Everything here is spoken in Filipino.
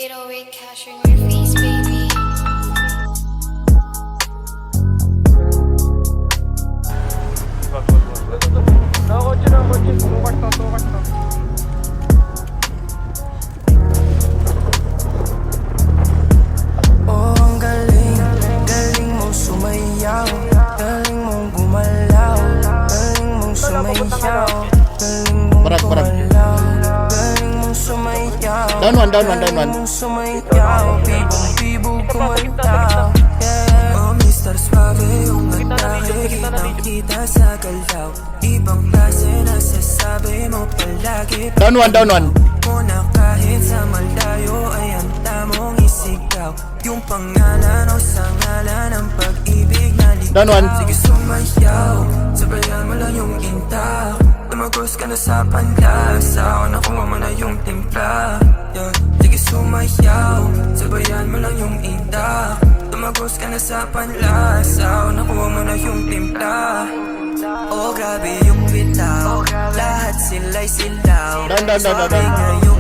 808 cash in your face, baby. Nakakotse. Tukas na. Oh, ang galing mong sumayaw, galing mong gumalaw, galing mong sumayaw, galing mong gumalaw, galing mong sumayaw, Down one. galing mong sumayaw, bibong kumantaw. Oh, Mr. Suave, yung atake, kitang-kita sa galaw, ibang klase na sasabi mo palagi. Down one. Muna kahit sa malayo ay ang tamong isigaw, yung pangalan o sa ngalan ng pag-ibig na ligaw. Down one. Sige sumayaw, sabayan mo lang yung inta, tumagos ka na sa panlasa, o nakuha mo na yung timpla. Yeah. Sige sumayaw, sabayan mo lang yung inta, tumagos ka na sa panlasa, o nakuha mo na yung timpla. Oh, grabe yung bitaw, lahat sila'y silaw. Down. Sabi ngayong